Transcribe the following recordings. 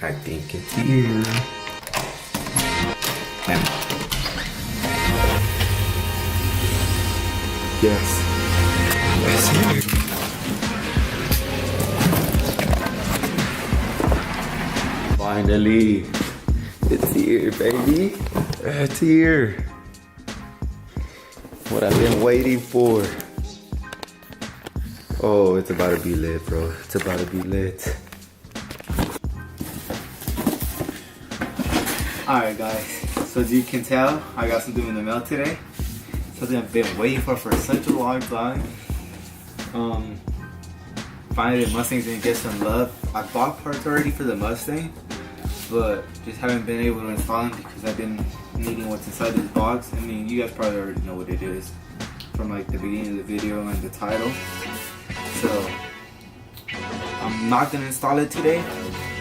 I think it's here. And yes, it's here. Finally, it's here, baby. It's here. What I've been waiting for. Oh, it's about to be lit, bro. It's about to be lit. Alright guys, so as you can tell, I got something in the mail today. Something I've been waiting for such a long time. Finally the Mustang's gonna get some love. I bought parts already for the Mustang, but just haven't been able to install them because I've been needing what's inside this box. I mean, you guys probably already know what it is from like the beginning of the video and the title. So I'm not gonna install it today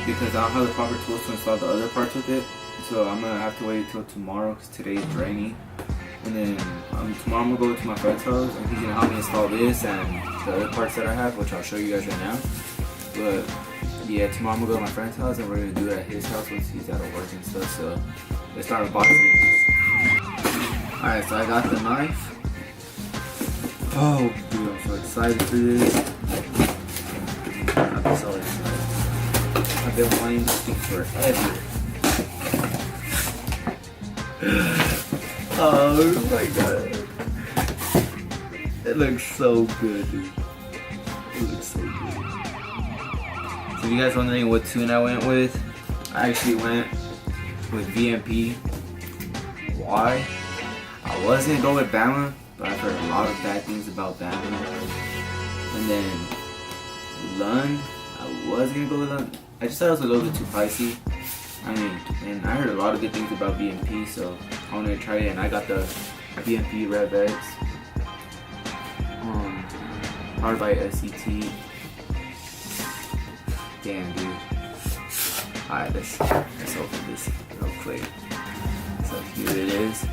because I don't have the proper tools to install the other parts with it. So I'm gonna have to wait until tomorrow because today is rainy. And then tomorrow I'm gonna go to my friend's house and he's gonna help me install this and the other parts that I have, which I'll show you guys right now. But yeah, tomorrow I'm gonna go to my friend's house and we're gonna do it at his house once he's out of work and stuff. So let's start unboxing this. Alright, so I got the knife. Oh dude, I'm so excited for this. I'm so excited. I've been wanting this thing forever. Oh my god. It looks so good, dude. It looks so good. So if you guys wondering what tune I went with, I actually went with VMP. Why? I was gonna go with Bama, but I've heard a lot of bad things about Bama. And then Lund, I was gonna go with Lund. I just thought it was a little bit too pricey. I mean, and I heard a lot of good things about VMP, so I wanted to try it, and I got the VMP RevX, powered by SET. Damn, dude. Alright, let's open this real quick. So here it is.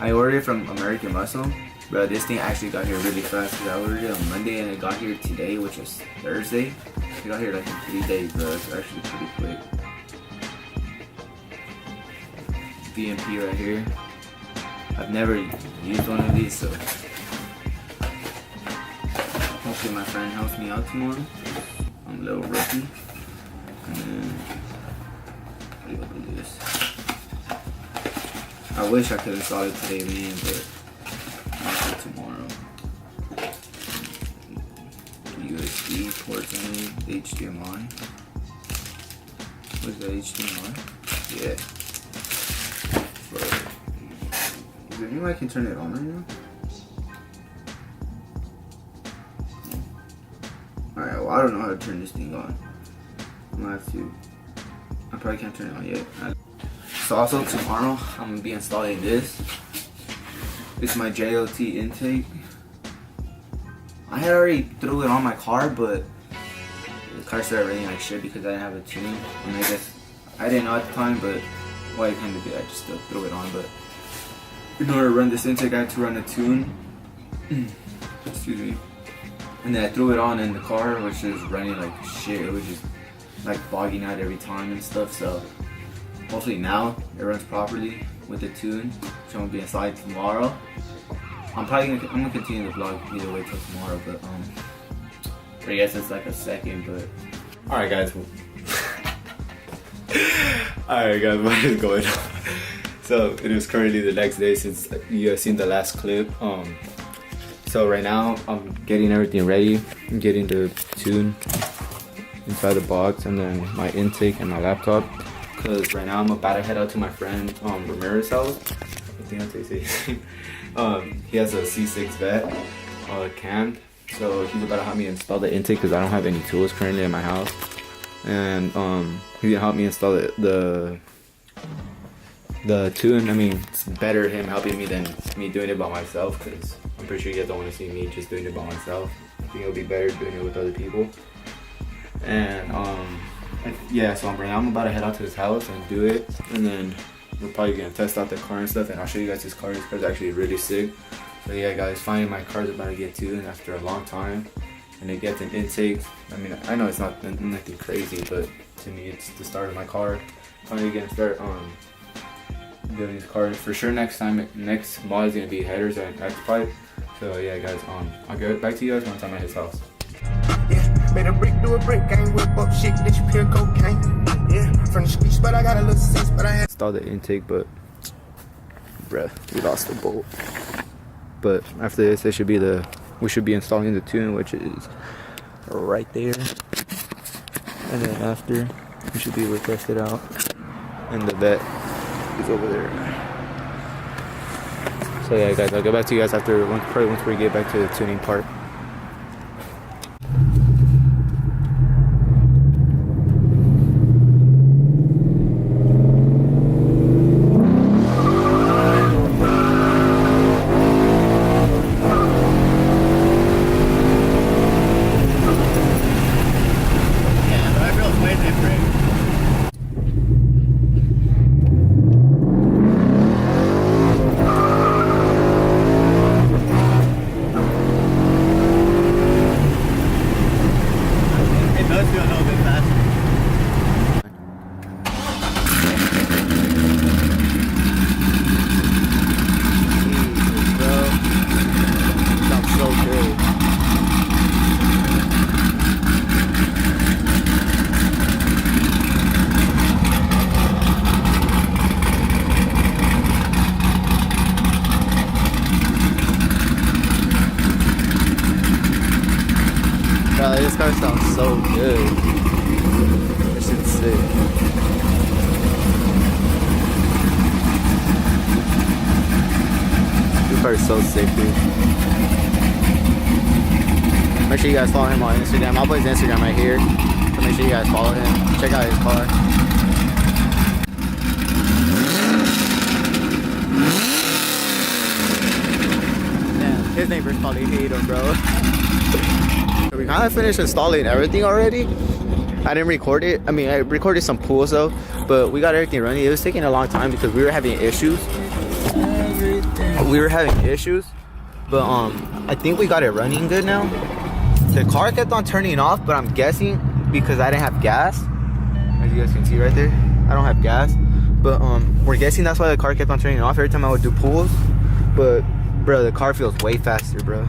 I ordered it from American Muscle, but this thing actually got here really fast because I ordered it on Monday and it got here today, which is Thursday. It got here like in 3 days, bro. It's actually pretty quick. VMP right here. I've never used one of these, so hopefully my friend helps me out tomorrow. I'm a little rookie. And then let me open this. I wish I could install it today, man, but I'll do tomorrow. USB ports on it, HDMI. What's that, HDMI? Yeah. But is there any way I can turn it on right now? Alright, well I don't know how to turn this thing on. I'm gonna have to. I probably can't turn it on yet. So also tomorrow I'm gonna be installing this. It's my JLT intake. I had already threw it on my car, but the car started raining like shit because I didn't have a tune. And I guess I didn't know at the time, but well, I kind of did. I just still threw it on. But in order to run this intake, I had to run a tune. Excuse me. And then I threw it on in the car, which was running like shit. It was just like bogging out every time and stuff. So hopefully now it runs properly with the tune, which I'm gonna be inside tomorrow. I'm gonna continue the vlog either way till tomorrow, but I guess it's like a second, but Alright guys. Alright guys, what is going on? So it is currently the next day since you have seen the last clip. So right now I'm getting everything ready. I'm getting the tune inside the box and then my intake and my laptop. Cause right now I'm about to head out to my friend Ramirez's house. I think that's what he says. He has a C6 vet cam, so he's about to help me install the intake because I don't have any tools currently in my house. And he's gonna help me install the tune. I mean, it's better him helping me than me doing it by myself because I'm pretty sure you guys don't want to see me just doing it by myself. I think it'll be better doing it with other people. And yeah, so I'm about to head out to his house and do it, and then we're probably gonna test out the car and stuff, and I'll show you guys his car. His car's actually really sick. So yeah guys, finally my car's about to get tuned after a long time, and it gets an intake. I mean, I know it's not nothing crazy, but to me. It's the start of my car. Finally gonna start building this car. For sure next mod is gonna be headers and X pipe. So yeah guys, I'll get back to you guys once I'm at his house. Yeah, made a brick do a brick, gang whip up shit, this pure cocaine. Yeah, from the streets, but I got a little sense, but I had Install the intake, but bruh, we lost the bolt. But after this, we should be installing the tune, which is right there. And then after, we should be able to test it out. And the vet is over there. So yeah guys, I'll get back to you guys after probably once we get back to the tuning part. This car sounds so good. This shit's sick. This car is so sick, dude. Make sure you guys follow him on Instagram. I'll put his Instagram right here. So make sure you guys follow him. Check out his car. Damn, his neighbors probably hate him, bro. We kind of finished installing everything already. I didn't record it. I mean, I recorded some pools though, but we got everything running. It was taking a long time because we were having issues. But I think we got it running good now. The car kept on turning off, but I'm guessing because I didn't have gas. As you guys can see right there, I don't have gas. But we're guessing that's why the car kept on turning off every time I would do pulls. But bro, the car feels way faster, bro.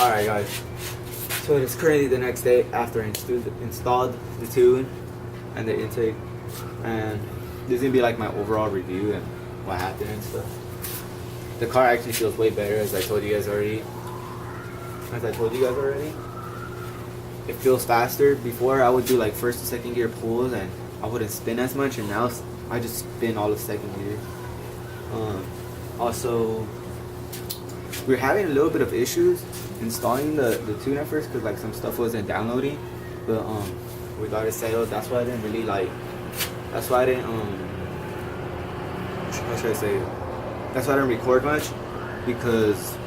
Alright guys, so it is currently the next day after I installed the tune and the intake, and this is going to be like my overall review and what happened and stuff. The car actually feels way better, as I told you guys already. It feels faster. Before I would do like first and second gear pulls and I wouldn't spin as much, and now I just spin all of second gear. Also, we're having a little bit of issues installing the tune at first because like some stuff wasn't downloading, but we got it settled. That's why I didn't really how should I say, that's why I didn't record much, because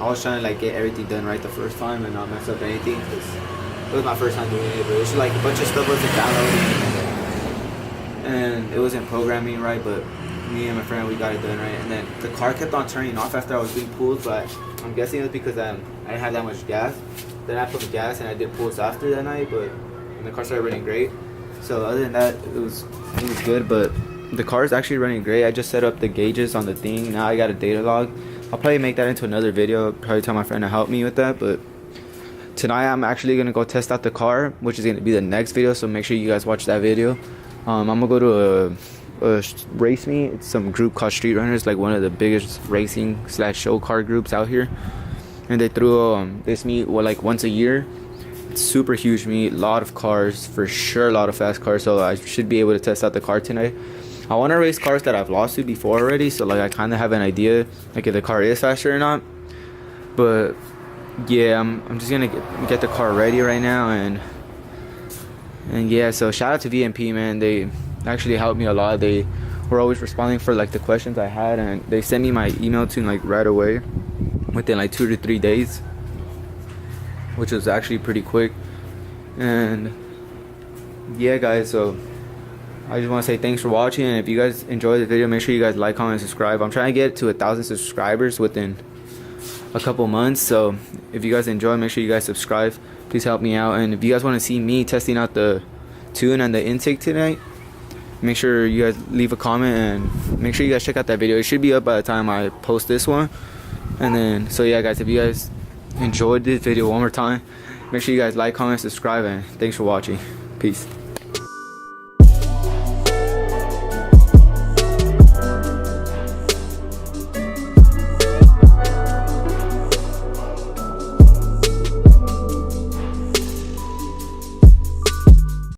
I was trying to like get everything done right the first time and not mess up anything, because it was my first time doing it. But it's like a bunch of stuff wasn't downloading and it wasn't programming right, but me and my friend, we got it done right. And then the car kept on turning off after I was doing pulls, but I'm guessing it's because I didn't have that much gas. Then I put the gas and I did pulls after that night, and the car started running great. So other than that, it was good. But the car is actually running great. I just set up the gauges on the thing. Now I got a data log. I'll probably make that into another video. Probably tell my friend to help me with that. But tonight I'm actually gonna go test out the car, which is gonna be the next video. So make sure you guys watch that video. I'm gonna go to a race meet. It's some group called Street Runners, like one of the biggest racing / show car groups out here. And they threw this meet like once a year. It's super huge meet, a lot of cars, for sure, a lot of fast cars. So I should be able to test out the car tonight. I want to race cars that I've lost to before already, so like I kind of have an idea like if the car is faster or not. But yeah, I'm just gonna get the car ready right now, and yeah. So shout out to VMP, man. They actually helped me a lot. They were always responding for like the questions I had, and they sent me my email to like right away, within like 2 to 3 days, which was actually pretty quick. And yeah, guys, so I just want to say thanks for watching, and if you guys enjoyed the video, make sure you guys like, comment, and subscribe. I'm trying to get to 1,000 subscribers within a couple months, so if you guys enjoy, make sure you guys subscribe. Please help me out. And if you guys want to see me testing out the tune and the intake tonight, make sure you guys leave a comment, and make sure you guys check out that video. It should be up by the time I post this one. And then, so yeah, guys, if you guys enjoyed this video, one more time, make sure you guys like, comment, subscribe, and thanks for watching. Peace.